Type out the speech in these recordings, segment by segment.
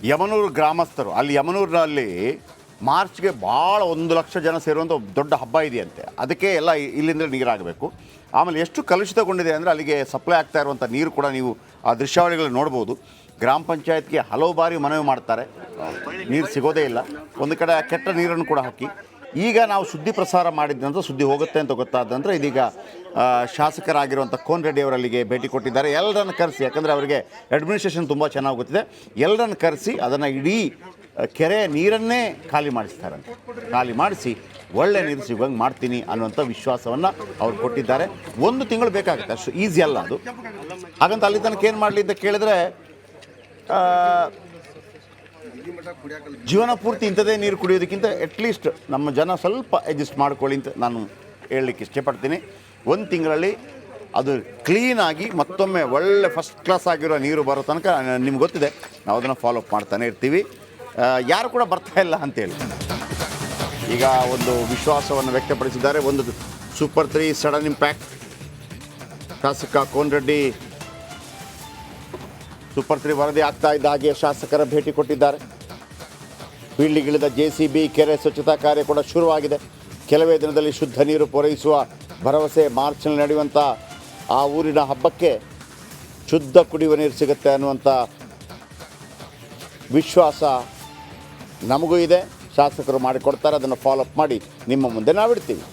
ಯಮನೂರು ಗ್ರಾಮಸ್ಥರು ಅಲ್ಲಿ ಯಮನೂರಿನಲ್ಲಿ ಮಾರ್ಚ್ಗೆ ಭಾಳ 1,00,000 ಜನ ಸೇರುವಂಥ ದೊಡ್ಡ ಹಬ್ಬ ಇದೆಯಂತೆ. ಅದಕ್ಕೆ ಎಲ್ಲ ಇಲ್ಲಿಂದ ನೀರಾಗಬೇಕು. ಆಮೇಲೆ ಎಷ್ಟು ಕಲುಷಿತಗೊಂಡಿದೆ ಅಂದರೆ ಅಲ್ಲಿಗೆ ಸಪ್ಲೈ ಆಗ್ತಾ ಇರುವಂಥ ನೀರು ಕೂಡ ನೀವು ಆ ದೃಶ್ಯಾವಳಿಗಳಲ್ಲಿ ನೋಡ್ಬೋದು. ಗ್ರಾಮ ಪಂಚಾಯತ್ಗೆ ಹಲವು ಬಾರಿ ಮನವಿ ಮಾಡ್ತಾರೆ, ನೀರು ಸಿಗೋದೇ ಇಲ್ಲ. ಒಂದು ಕಡೆ ಕೆಟ್ಟ ನೀರನ್ನು ಕೂಡ ಹಾಕಿ ಈಗ ನಾವು ಸುದ್ದಿ ಪ್ರಸಾರ ಮಾಡಿದ ನಂತರ ಸುದ್ದಿ ಹೋಗುತ್ತೆ ಅಂತ ಗೊತ್ತಾದ ನಂತರ ಇದೀಗ ಶಾಸಕರಾಗಿರುವಂಥ ಕೋನ್ ರೆಡ್ಡಿ ಅವರಲ್ಲಿಗೆ ಭೇಟಿ ಕೊಟ್ಟಿದ್ದಾರೆ. ಎಲ್ಲರನ್ನು ಕರೆಸಿ, ಯಾಕಂದರೆ ಅವರಿಗೆ ಅಡ್ಮಿನಿಸ್ಟ್ರೇಷನ್ ತುಂಬ ಚೆನ್ನಾಗಿ ಗೊತ್ತಿದೆ, ಎಲ್ಲರನ್ನು ಕರೆಸಿ ಅದನ್ನು ಇಡೀ ಕೆರೆ ನೀರನ್ನೇ ಖಾಲಿ ಮಾಡಿಸ್ತಾರಂತೆ. ಖಾಲಿ ಮಾಡಿಸಿ ಒಳ್ಳೆ ನೀರು ಸಿಗೋಂಗೆ ಮಾಡ್ತೀನಿ ಅನ್ನುವಂಥ ವಿಶ್ವಾಸವನ್ನು ಅವ್ರು ಕೊಟ್ಟಿದ್ದಾರೆ. 1 ತಿಂಗಳು ಬೇಕಾಗುತ್ತೆ, ಅಷ್ಟು ಈಸಿ ಅಲ್ಲ ಅದು. ಹಾಗಂತ ಅಲ್ಲಿ ತನಕ ಏನು ಮಾಡಲಿ ಅಂತ ಕೇಳಿದ್ರೆ ಜೀವನ ಪೂರ್ತಿ ಇಂಥದೇ ನೀರು ಕುಡಿಯೋದಕ್ಕಿಂತ ಅಟ್ಲೀಸ್ಟ್ ನಮ್ಮ ಜನ ಸ್ವಲ್ಪ ಅಡ್ಜಸ್ಟ್ ಮಾಡ್ಕೊಳ್ಳಿ ಅಂತ ನಾನು ಹೇಳಲಿಕ್ಕೆ ಇಷ್ಟಪಡ್ತೀನಿ. 1 ತಿಂಗಳಲ್ಲಿ ಅದು ಕ್ಲೀನಾಗಿ ಮತ್ತೊಮ್ಮೆ ಒಳ್ಳೆ ಫಸ್ಟ್ ಕ್ಲಾಸ್ ಆಗಿರೋ ನೀರು ಬರೋ ತನಕ ನಿಮ್ಗೆ ಗೊತ್ತಿದೆ, ನಾವು ಅದನ್ನು ಫಾಲೋಅಪ್ ಮಾಡ್ತಾನೆ ಇರ್ತೀವಿ. ಯಾರು ಕೂಡ ಬರ್ತಾ ಇಲ್ಲ ಅಂತೇಳಿ ಈಗ ಒಂದು ವಿಶ್ವಾಸವನ್ನು ವ್ಯಕ್ತಪಡಿಸಿದ್ದಾರೆ. ಒಂದು ಸೂಪರ್ 3 ಸಡನ್ ಇಂಪ್ಯಾಕ್ಟ್. ಶಾಸಕ ಕೋನ್ ರೆಡ್ಡಿ ಸೂಪರ್ 3 ವರದಿ ಆಗ್ತಾ ಇದ್ದ ಹಾಗೆ ಶಾಸಕರ ಭೇಟಿ ಕೊಟ್ಟಿದ್ದಾರೆ. ಫೀಲ್ಡಿಗಿಳಿದ JCB ಕೆರೆ ಸ್ವಚ್ಛತಾ ಕಾರ್ಯ ಕೂಡ ಶುರುವಾಗಿದೆ. ಕೆಲವೇ ದಿನದಲ್ಲಿ ಶುದ್ಧ ನೀರು ಪೂರೈಸುವ ಭರವಸೆ. ಮಾರ್ಚ್ನಲ್ಲಿ ನಡೆಯುವಂಥ ಆ ಊರಿನ ಹಬ್ಬಕ್ಕೆ ಶುದ್ಧ ಕುಡಿಯುವ ನೀರು ಸಿಗುತ್ತೆ ಅನ್ನುವಂಥ ವಿಶ್ವಾಸ ನಮಗೂ ಇದೆ. ಶಾಸಕರು ಮಾಡಿಕೊಡ್ತಾರೆ, ಅದನ್ನು ಫಾಲೋಅಪ್ ಮಾಡಿ ನಿಮ್ಮ ಮುಂದೆ ನಾವಿಡ್ತೀವಿ.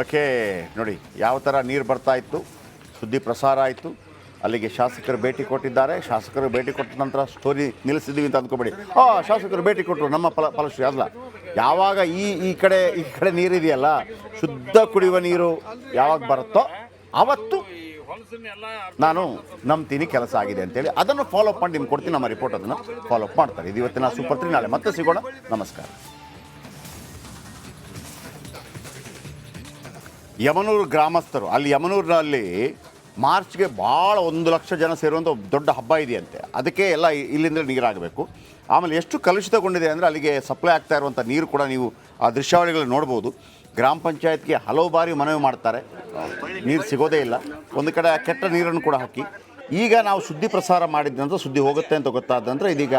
ಓಕೆ, ನೋಡಿ ಯಾವ ಥರ ನೀರು ಬರ್ತಾ ಇತ್ತು, ಸುದ್ದಿ ಪ್ರಸಾರ ಆಯಿತು. ಅಲ್ಲಿಗೆ ಶಾಸಕರು ಭೇಟಿ ಕೊಟ್ಟಿದ್ದಾರೆ. ಶಾಸಕರು ಭೇಟಿ ಕೊಟ್ಟ ನಂತರ ಸ್ಟೋರಿ ನಿಲ್ಲಿಸಿದ್ದೀವಿ ಅಂತ ಅಂದ್ಕೊಬೇಡಿ. ಶಾಸಕರು ಭೇಟಿ ಕೊಟ್ಟರು, ನಮ್ಮ ಫಲಶ್ರೀ ಅಲ್ಲ. ಯಾವಾಗ ಈ ಕಡೆ ನೀರಿದೆಯಲ್ಲ, ಶುದ್ಧ ಕುಡಿಯುವ ನೀರು ಯಾವಾಗ ಬರುತ್ತೋ ಆವತ್ತು ನಾನು ನಂಬ್ತೀನಿ ಕೆಲಸ ಆಗಿದೆ ಅಂತೇಳಿ. ಅದನ್ನು ಫಾಲೋಅಪ್ ಮಾಡಿ ನಿಮ್ಗೆ ಕೊಡ್ತೀನಿ. ನಮ್ಮ ರಿಪೋರ್ಟ್ ಅದನ್ನು ಫಾಲೋಅಪ್ ಮಾಡ್ತಾರೆ. ಇದು ಇವತ್ತಿನ ಸೂಪರ್ 3. ನಾಳೆ ಮತ್ತೆ ಸಿಗೋಣ. ನಮಸ್ಕಾರ. ಯಮನೂರು ಗ್ರಾಮಸ್ಥರು ಅಲ್ಲಿ ಯಮನೂರಿನಲ್ಲಿ ಮಾರ್ಚ್ಗೆ ಭಾಳ 1,00,000 ಜನ ಸೇರುವಂಥ ದೊಡ್ಡ ಹಬ್ಬ ಇದೆಯಂತೆ. ಅದಕ್ಕೆ ಎಲ್ಲ ಇಲ್ಲಿಂದ ನೀರಾಗಬೇಕು. ಆಮೇಲೆ ಎಷ್ಟು ಕಲುಷಿತಗೊಂಡಿದೆ ಅಂದರೆ ಅಲ್ಲಿಗೆ ಸಪ್ಲೈ ಆಗ್ತಾ ಇರುವಂಥ ನೀರು ಕೂಡ ನೀವು ಆ ದೃಶ್ಯಾವಳಿಗಳಲ್ಲಿ ನೋಡ್ಬೋದು. ಗ್ರಾಮ ಪಂಚಾಯತ್ಗೆ ಹಲವು ಬಾರಿ ಮನವಿ ಮಾಡ್ತಾರೆ, ನೀರು ಸಿಗೋದೇ ಇಲ್ಲ. ಒಂದು ಕಡೆ ಕೆಟ್ಟ ನೀರನ್ನು ಕೂಡ ಹಾಕಿ ಈಗ ನಾವು ಸುದ್ದಿ ಪ್ರಸಾರ ಮಾಡಿದ ನಂತರ ಸುದ್ದಿ ಹೋಗುತ್ತೆ ಅಂತ ಗೊತ್ತಾದ ನಂತರ ಇದೀಗ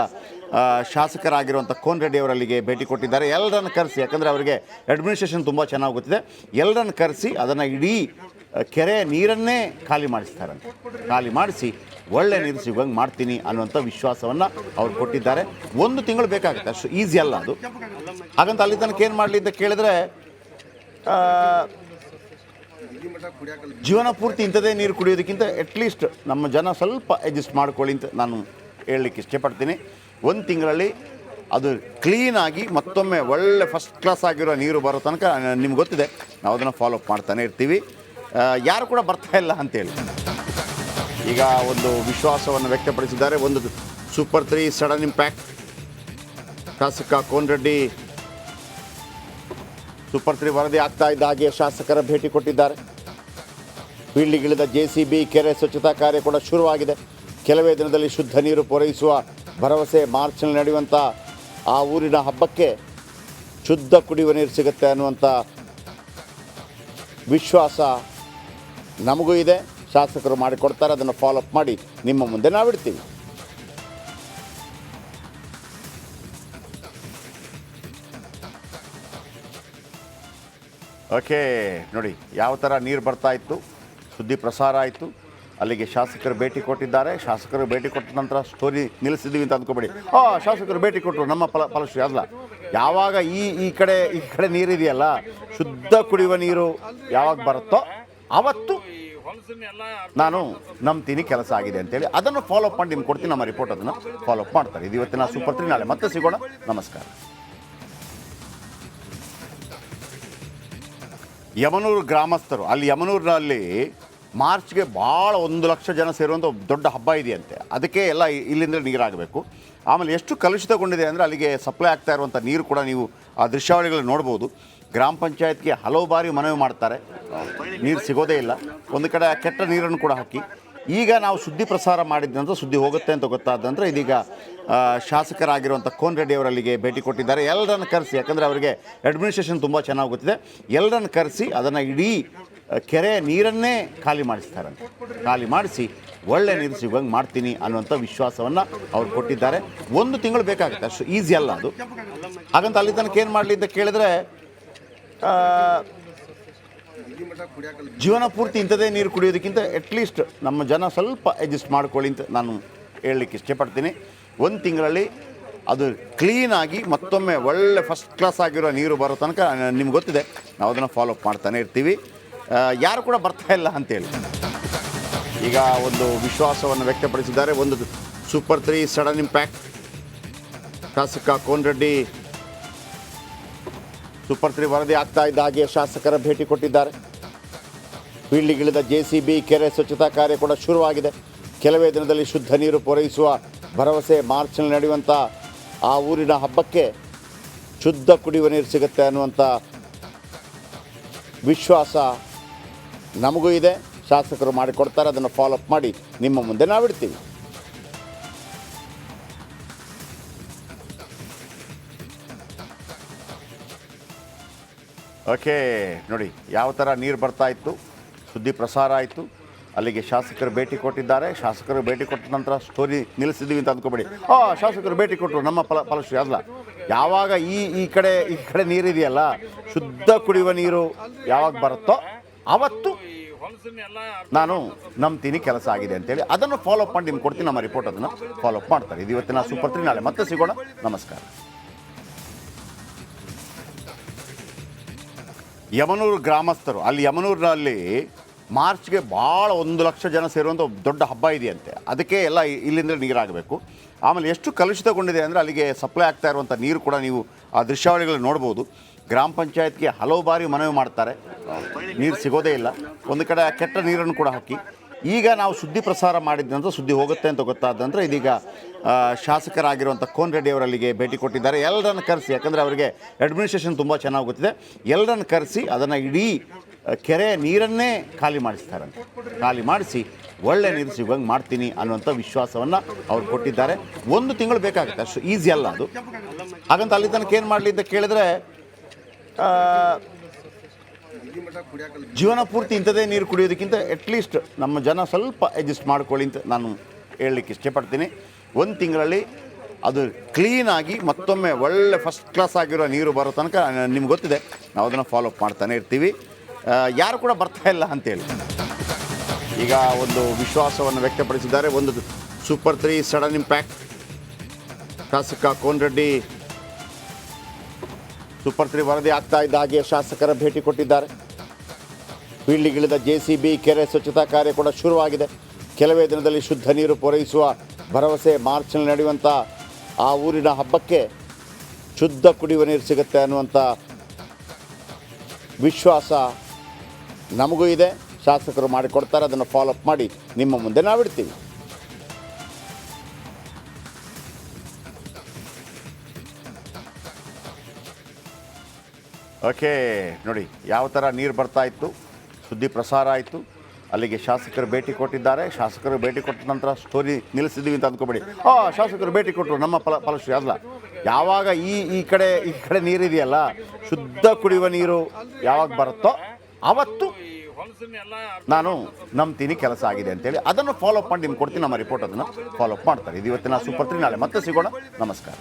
ಶಾಸಕರಾಗಿರುವಂಥ ಕೋನ್ ರೆಡ್ಡಿ ಅವರಲ್ಲಿಗೆ ಭೇಟಿ ಕೊಟ್ಟಿದ್ದಾರೆ. ಎಲ್ಲರನ್ನು ಕರೆಸಿ, ಯಾಕಂದರೆ ಅವರಿಗೆ ಅಡ್ಮಿನಿಸ್ಟ್ರೇಷನ್ ತುಂಬ ಚೆನ್ನಾಗಿ ಗೊತ್ತಿದೆ, ಎಲ್ಲರನ್ನು ಕರೆಸಿ ಅದನ್ನು ಇಡೀ ಕೆರೆ ನೀರನ್ನೇ ಖಾಲಿ ಮಾಡಿಸ್ತಾರಂತೆ. ಖಾಲಿ ಮಾಡಿಸಿ ಒಳ್ಳೆ ನೀರು ಸಿಗೋಂಗೆ ಮಾಡ್ತೀನಿ ಅನ್ನುವಂಥ ವಿಶ್ವಾಸವನ್ನು ಅವ್ರು ಕೊಟ್ಟಿದ್ದಾರೆ. 1 ತಿಂಗಳು ಬೇಕಾಗುತ್ತೆ, ಅಷ್ಟು ಈಸಿ ಅಲ್ಲ ಅದು. ಹಾಗಂತ ಅಲ್ಲಿ ತನಕ ಏನು ಮಾಡಲಿ ಅಂತ ಕೇಳಿದ್ರೆ ಜೀವನ ಪೂರ್ತಿ ಇಂಥದೇ ನೀರು ಕುಡಿಯೋದಕ್ಕಿಂತ ಅಟ್ಲೀಸ್ಟ್ ನಮ್ಮ ಜನ ಸ್ವಲ್ಪ ಅಡ್ಜಸ್ಟ್ ಮಾಡ್ಕೊಳ್ಳಿ ಅಂತ ನಾನು ಹೇಳಲಿಕ್ಕೆ ಇಷ್ಟಪಡ್ತೀನಿ. 1 ತಿಂಗಳಲ್ಲಿ ಅದು ಕ್ಲೀನಾಗಿ ಮತ್ತೊಮ್ಮೆ ಒಳ್ಳೆ ಫಸ್ಟ್ ಕ್ಲಾಸ್ ಆಗಿರೋ ನೀರು ಬರೋ ತನಕ ನಿಮ್ಗೆ ಗೊತ್ತಿದೆ, ನಾವು ಅದನ್ನು ಫಾಲೋಅಪ್ ಮಾಡ್ತಾನೆ ಇರ್ತೀವಿ. ಯಾರು ಕೂಡ ಬರ್ತಾ ಇಲ್ಲ ಅಂತೇಳಿ ಈಗ ಒಂದು ವಿಶ್ವಾಸವನ್ನು ವ್ಯಕ್ತಪಡಿಸಿದ್ದಾರೆ. ಒಂದು ಸೂಪರ್ 3 ಸಡನ್ ಇಂಪ್ಯಾಕ್ಟ್. ಶಾಸಕ ಕೋನ್ ರೆಡ್ಡಿ ಸೂಪರ್ 3 ವರದಿ ಆಗ್ತಾ ಇದ್ದ ಹಾಗೆ ಶಾಸಕರ ಭೇಟಿ ಕೊಟ್ಟಿದ್ದಾರೆ. ಫೀಲ್ಡಿಗಿಳಿದ JCB ಕೆರೆ ಸ್ವಚ್ಛತಾ ಕಾರ್ಯ ಕೂಡ ಶುರುವಾಗಿದೆ. ಕೆಲವೇ ದಿನದಲ್ಲಿ ಶುದ್ಧ ನೀರು ಪೂರೈಸುವ ಭರವಸೆ. ಮಾರ್ಚ್ನಲ್ಲಿ ನಡೆಯುವಂಥ ಆ ಊರಿನ ಹಬ್ಬಕ್ಕೆ ಶುದ್ಧ ಕುಡಿಯುವ ನೀರು ಸಿಗುತ್ತೆ ಅನ್ನುವಂಥ ವಿಶ್ವಾಸ ನಮಗೂ ಇದೆ. ಶಾಸಕರು ಮಾಡಿಕೊಡ್ತಾರೆ, ಅದನ್ನು ಫಾಲೋಅಪ್ ಮಾಡಿ ನಿಮ್ಮ ಮುಂದೆ ನಾವಿಡ್ತೀವಿ. ಓಕೆ, ನೋಡಿ ಯಾವ ಥರ ನೀರು ಬರ್ತಾ ಇತ್ತು, ಸುದ್ದಿ ಪ್ರಸಾರ ಆಯಿತು. ಅಲ್ಲಿಗೆ ಶಾಸಕರು ಭೇಟಿ ಕೊಟ್ಟಿದ್ದಾರೆ. ಶಾಸಕರು ಭೇಟಿ ಕೊಟ್ಟ ನಂತರ ಸ್ಟೋರಿ ನಿಲ್ಲಿಸಿದ್ದೀವಿ ಅಂತ ಅಂದ್ಕೊಬೇಡಿ. ಶಾಸಕರು ಭೇಟಿ ಕೊಟ್ಟರು, ನಮ್ಮ ಫಲಶ್ರೀ ಅಲ್ಲ. ಯಾವಾಗ ಈ ಕಡೆ ನೀರಿದೆಯಲ್ಲ, ಶುದ್ಧ ಕುಡಿಯುವ ನೀರು ಯಾವಾಗ ಬರುತ್ತೋ ಆವತ್ತು ನಾನು ನಂಬ್ತೀನಿ ಕೆಲಸ ಆಗಿದೆ ಅಂತೇಳಿ. ಅದನ್ನು ಫಾಲೋಅಪ್ ಮಾಡಿ ನಿಮ್ಗೆ ಕೊಡ್ತೀನಿ. ನಮ್ಮ ರಿಪೋರ್ಟ್ ಅದನ್ನು ಫಾಲೋಅಪ್ ಮಾಡ್ತಾರೆ. ಇದು ಇವತ್ತಿನ ಸೂಪರ್ 3. ನಾಳೆ ಮತ್ತೆ ಸಿಗೋಣ. ನಮಸ್ಕಾರ. ಯಮನೂರು ಗ್ರಾಮಸ್ಥರು ಅಲ್ಲಿ ಯಮನೂರಿನಲ್ಲಿ ಮಾರ್ಚ್ಗೆ ಭಾಳ 1,00,000 ಜನ ಸೇರುವಂಥ ದೊಡ್ಡ ಹಬ್ಬ ಇದೆಯಂತೆ. ಅದಕ್ಕೆ ಎಲ್ಲ ಇಲ್ಲಿಂದ ನೀರಾಗಬೇಕು. ಆಮೇಲೆ ಎಷ್ಟು ಕಲುಷಿತಗೊಂಡಿದೆ ಅಂದರೆ ಅಲ್ಲಿಗೆ ಸಪ್ಲೈ ಆಗ್ತಾ ಇರುವಂಥ ನೀರು ಕೂಡ ನೀವು ಆ ದೃಶ್ಯಾವಳಿಗಳಲ್ಲಿ ನೋಡ್ಬೋದು. ಗ್ರಾಮ ಪಂಚಾಯತ್ಗೆ ಹಲವು ಬಾರಿ ಮನವಿ ಮಾಡ್ತಾರೆ, ನೀರು ಸಿಗೋದೇ ಇಲ್ಲ. ಒಂದು ಕಡೆ ಕೆಟ್ಟ ನೀರನ್ನು ಕೂಡ ಹಾಕಿ ಈಗ ನಾವು ಸುದ್ದಿ ಪ್ರಸಾರ ಮಾಡಿದ ನಂತರ ಸುದ್ದಿ ಹೋಗುತ್ತೆ ಅಂತ ಗೊತ್ತಾದ ನಂತರ ಇದೀಗ ಶಾಸಕರಾಗಿರುವಂಥ ಕೋನ್ ರೆಡ್ಡಿ ಅವರಲ್ಲಿಗೆ ಭೇಟಿ ಕೊಟ್ಟಿದ್ದಾರೆ. ಎಲ್ಲರನ್ನು ಕರೆಸಿ, ಯಾಕಂದರೆ ಅವರಿಗೆ ಅಡ್ಮಿನಿಸ್ಟ್ರೇಷನ್ ತುಂಬ ಚೆನ್ನಾಗಿ ಗೊತ್ತಿದೆ, ಎಲ್ಲರನ್ನು ಕರೆಸಿ ಅದನ್ನು ಇಡೀ ಕೆರೆ ನೀರನ್ನೇ ಖಾಲಿ ಮಾಡಿಸ್ತಾರಂತೆ. ಖಾಲಿ ಮಾಡಿಸಿ ಒಳ್ಳೆ ನೀರು ಸಿಗುವಂಗೆ ಮಾಡ್ತೀನಿ ಅನ್ನುವಂಥ ವಿಶ್ವಾಸವನ್ನು ಅವ್ರು ಕೊಟ್ಟಿದ್ದಾರೆ. 1 ತಿಂಗಳು ಬೇಕಾಗುತ್ತೆ, ಅಷ್ಟು ಈಸಿ ಅಲ್ಲ ಅದು. ಹಾಗಂತ ಅಲ್ಲಿ ತನಕ ಏನು ಮಾಡಲಿ ಅಂತ ಕೇಳಿದ್ರೆ ಜೀವನ ಪೂರ್ತಿ ಇಂಥದೇ ನೀರು ಕುಡಿಯೋದಕ್ಕಿಂತ ಅಟ್ಲೀಸ್ಟ್ ನಮ್ಮ ಜನ ಸ್ವಲ್ಪ ಅಡ್ಜಸ್ಟ್ ಮಾಡ್ಕೊಳ್ಳಿ ಅಂತ ನಾನು ಹೇಳಲಿಕ್ಕೆ ಇಷ್ಟಪಡ್ತೀನಿ. 1 ತಿಂಗಳಲ್ಲಿ ಅದು ಕ್ಲೀನಾಗಿ ಮತ್ತೊಮ್ಮೆ ಒಳ್ಳೆ ಫಸ್ಟ್ ಕ್ಲಾಸ್ ಆಗಿರೋ ನೀರು ಬರೋ ತನಕ ನಿಮ್ಗೆ ಗೊತ್ತಿದೆ, ನಾವು ಅದನ್ನು ಫಾಲೋಅಪ್ ಮಾಡ್ತಾನೆ ಇರ್ತೀವಿ. ಯಾರು ಕೂಡ ಬರ್ತಾ ಇಲ್ಲ ಅಂತೇಳಿ ಈಗ ಒಂದು ವಿಶ್ವಾಸವನ್ನು ವ್ಯಕ್ತಪಡಿಸಿದ್ದಾರೆ. ಒಂದು ಸೂಪರ್ 3 ಸಡನ್ ಇಂಪ್ಯಾಕ್ಟ್. ಶಾಸಕ ಕೋನರೆಡ್ಡಿ ಸೂಪರ್ 3 ವರದಿ ಆಗ್ತಾ ಇದ್ದ ಹಾಗೆ ಶಾಸಕರ ಭೇಟಿ ಕೊಟ್ಟಿದ್ದಾರೆ. ಫೀಲ್ಡಿಗಿಳಿದ JCB ಕೆರೆ ಸ್ವಚ್ಛತಾ ಕಾರ್ಯ ಕೂಡ ಶುರುವಾಗಿದೆ. ಕೆಲವೇ ದಿನದಲ್ಲಿ ಶುದ್ಧ ನೀರು ಪೂರೈಸುವ ಭರವಸೆ. ಮಾರ್ಚ್ನಲ್ಲಿ ನಡೆಯುವಂಥ ಆ ಊರಿನ ಹಬ್ಬಕ್ಕೆ ಶುದ್ಧ ಕುಡಿಯುವ ನೀರು ಸಿಗುತ್ತೆ ಅನ್ನುವಂಥ ವಿಶ್ವಾಸ ನಮಗೂ ಇದೆ. ಶಾಸಕರು ಮಾಡಿಕೊಡ್ತಾರೆ, ಅದನ್ನು ಫಾಲೋಅಪ್ ಮಾಡಿ ನಿಮ್ಮ ಮುಂದೆ ನಾವಿಡ್ತೀವಿ. ಓಕೆ, ನೋಡಿ ಯಾವ ಥರ ನೀರು ಬರ್ತಾ ಇತ್ತು, ಸುದ್ದಿ ಪ್ರಸಾರ ಆಯಿತು. ಅಲ್ಲಿಗೆ ಶಾಸಕರು ಭೇಟಿ ಕೊಟ್ಟಿದ್ದಾರೆ. ಶಾಸಕರು ಭೇಟಿ ಕೊಟ್ಟ ನಂತರ ಸ್ಟೋರಿ ನಿಲ್ಲಿಸಿದ್ದೀವಿ ಅಂತ ಅಂದ್ಕೊಬೇಡಿ. ಶಾಸಕರು ಭೇಟಿ ಕೊಟ್ಟರು ನಮ್ಮ ಫಲಶ್ರೀ ಅಲ್ಲ. ಯಾವಾಗ ಈ ಕಡೆ ನೀರಿದೆಯಲ್ಲ, ಶುದ್ಧ ಕುಡಿಯುವ ನೀರು ಯಾವಾಗ ಬರುತ್ತೋ ಆವತ್ತು ನಾನು ನಂಬ್ತೀನಿ ಕೆಲಸ ಆಗಿದೆ ಅಂತೇಳಿ. ಅದನ್ನು ಫಾಲೋಅಪ್ ಮಾಡಿ ನಿಮ್ಗೆ ಕೊಡ್ತೀನಿ. ನಮ್ಮ ರಿಪೋರ್ಟ್ ಅದನ್ನು ಫಾಲೋಅಪ್ ಮಾಡ್ತಾರೆ. ಇದು ಇವತ್ತಿನ ಸೂಪರ್ 3. ನಾಳೆ ಮತ್ತೆ ಸಿಗೋಣ. ನಮಸ್ಕಾರ. ಯಮನೂರು ಗ್ರಾಮಸ್ಥರು, ಅಲ್ಲಿ ಯಮನೂರಿನಲ್ಲಿ ಮಾರ್ಚ್ಗೆ ಭಾಳ 1 ಲಕ್ಷ ಜನ ಸೇರುವಂಥ ದೊಡ್ಡ ಹಬ್ಬ ಇದೆಯಂತೆ. ಅದಕ್ಕೆ ಎಲ್ಲ ಇಲ್ಲಿಂದ ನೀರಾಗಬೇಕು. ಆಮೇಲೆ ಎಷ್ಟು ಕಲುಷಿತಗೊಂಡಿದೆ ಅಂದರೆ ಅಲ್ಲಿಗೆ ಸಪ್ಲೈ ಆಗ್ತಾ ಇರುವಂಥ ನೀರು ಕೂಡ ನೀವು ಆ ದೃಶ್ಯಾವಳಿಗಳಲ್ಲಿ ನೋಡ್ಬೋದು. ಗ್ರಾಮ ಪಂಚಾಯತ್ಗೆ ಹಲವು ಬಾರಿ ಮನವಿ ಮಾಡ್ತಾರೆ, ನೀರು ಸಿಗೋದೇ ಇಲ್ಲ. ಒಂದು ಕಡೆ ಕೆಟ್ಟ ನೀರನ್ನು ಕೂಡ ಹಾಕಿ. ಈಗ ನಾವು ಸುದ್ದಿ ಪ್ರಸಾರ ಮಾಡಿದ ನಂತರ ಸುದ್ದಿ ಹೋಗುತ್ತೆ ಅಂತ ಗೊತ್ತಾದ ನಂತರ ಇದೀಗ ಶಾಸಕರಾಗಿರುವಂಥ ಕೋನರೆಡ್ಡಿ ಅವರಲ್ಲಿಗೆ ಭೇಟಿ ಕೊಟ್ಟಿದ್ದಾರೆ. ಎಲ್ಲರನ್ನು ಕರೆಸಿ, ಯಾಕಂದರೆ ಅವರಿಗೆ ಅಡ್ಮಿನಿಸ್ಟ್ರೇಷನ್ ತುಂಬ ಚೆನ್ನಾಗಿ ಗೊತ್ತಿದೆ, ಎಲ್ಲರನ್ನು ಕರೆಸಿ ಅದನ್ನು ಇಡೀ ಕೆರೆ ನೀರನ್ನೇ ಖಾಲಿ ಮಾಡಿಸ್ತಾರಂತೆ. ಖಾಲಿ ಮಾಡಿಸಿ ಒಳ್ಳೆ ನೀರು ಸಿಗುವಂಗೆ ಮಾಡ್ತೀನಿ ಅನ್ನುವಂಥ ವಿಶ್ವಾಸವನ್ನು ಅವ್ರು ಕೊಟ್ಟಿದ್ದಾರೆ. 1 ತಿಂಗಳು ಬೇಕಾಗುತ್ತೆ, ಅಷ್ಟು ಈಸಿ ಅಲ್ಲ ಅದು. ಹಾಗಂತ ಅಲ್ಲಿ ತನಕ ಏನು ಮಾಡಲಿ ಅಂತ ಕೇಳಿದ್ರೆ ಜೀವನ ಪೂರ್ತಿ ಇಂಥದೇ ನೀರು ಕುಡಿಯೋದಕ್ಕಿಂತ ಅಟ್ಲೀಸ್ಟ್ ನಮ್ಮ ಜನ ಸ್ವಲ್ಪ ಅಡ್ಜಸ್ಟ್ ಮಾಡ್ಕೊಳ್ಳಿ ಅಂತ ನಾನು ಹೇಳಲಿಕ್ಕೆ ಇಷ್ಟಪಡ್ತೀನಿ. 1 ತಿಂಗಳಲ್ಲಿ ಅದು ಕ್ಲೀನಾಗಿ ಮತ್ತೊಮ್ಮೆ ಒಳ್ಳೆ ಫಸ್ಟ್ ಕ್ಲಾಸ್ ಆಗಿರೋ ನೀರು ಬರೋ ತನಕ ನಿಮ್ಗೆ ಗೊತ್ತಿದೆ, ನಾವು ಅದನ್ನು ಫಾಲೋಅಪ್ ಮಾಡ್ತಾನೆ ಇರ್ತೀವಿ. ಯಾರು ಕೂಡ ಬರ್ತಾ ಇಲ್ಲ ಅಂತೇಳಿ ಈಗ ಒಂದು ವಿಶ್ವಾಸವನ್ನು ವ್ಯಕ್ತಪಡಿಸಿದ್ದಾರೆ. ಒಂದು ಸೂಪರ್ 3 ಸಡನ್ ಇಂಪ್ಯಾಕ್ಟ್. ಶಾಸಕ ಕೋನರೆಡ್ಡಿ ಸೂಪರ್ 3 ವರದಿ ಆಗ್ತಾ ಇದ್ದ ಹಾಗೆ ಶಾಸಕರ ಭೇಟಿ ಕೊಟ್ಟಿದ್ದಾರೆ. ಫೀಲ್ಡಿಗಿಳಿದ JCB ಕೆರೆ ಸ್ವಚ್ಛತಾ ಕಾರ್ಯ ಕೂಡ ಶುರುವಾಗಿದೆ. ಕೆಲವೇ ದಿನದಲ್ಲಿ ಶುದ್ಧ ನೀರು ಪೂರೈಸುವ ಭರವಸೆ. ಮಾರ್ಚ್ನಲ್ಲಿ ನಡೆಯುವಂಥ ಆ ಊರಿನ ಹಬ್ಬಕ್ಕೆ ಶುದ್ಧ ಕುಡಿಯುವ ನೀರು ಸಿಗುತ್ತೆ ಅನ್ನುವಂಥ ವಿಶ್ವಾಸ ನಮಗೂ ಇದೆ. ಶಾಸಕರು ಮಾಡಿಕೊಡ್ತಾರೆ, ಅದನ್ನು ಫಾಲೋಅಪ್ ಮಾಡಿ ನಿಮ್ಮ ಮುಂದೆ ನಾವಿಡ್ತೀವಿ. ಓಕೆ, ನೋಡಿ ಯಾವ ಥರ ನೀರು ಬರ್ತಾ ಇತ್ತು, ಸುದ್ದಿ ಪ್ರಸಾರ ಆಯಿತು. ಅಲ್ಲಿಗೆ ಶಾಸಕರು ಭೇಟಿ ಕೊಟ್ಟಿದ್ದಾರೆ. ಶಾಸಕರು ಭೇಟಿ ಕೊಟ್ಟ ನಂತರ ಸ್ಟೋರಿ ನಿಲ್ಲಿಸಿದ್ದೀವಿ ಅಂತ ಅಂದ್ಕೊಬೇಡಿ. ಶಾಸಕರು ಭೇಟಿ ಕೊಟ್ಟರು ನಮ್ಮ ಫಲಶ್ರೀ ಅಲ್ಲ. ಯಾವಾಗ ಈ ಕಡೆ ನೀರಿದೆಯಲ್ಲ, ಶುದ್ಧ ಕುಡಿಯುವ ನೀರು ಯಾವಾಗ ಬರುತ್ತೋ ಆವತ್ತು ನಾನು ನಂಬ್ತೀನಿ ಕೆಲಸ ಆಗಿದೆ ಅಂತೇಳಿ. ಅದನ್ನು ಫಾಲೋಅಪ್ ಮಾಡಿ ನಿಮ್ಗೆ ಕೊಡ್ತೀನಿ. ನಮ್ಮ ರಿಪೋರ್ಟ್ ಅದನ್ನು ಫಾಲೋಅಪ್ ಮಾಡ್ತಾರೆ. ಇದು ಇವತ್ತಿನ ಸೂಪರ್ 3. ನಾಳೆ ಮತ್ತೆ ಸಿಗೋಣ. ನಮಸ್ಕಾರ.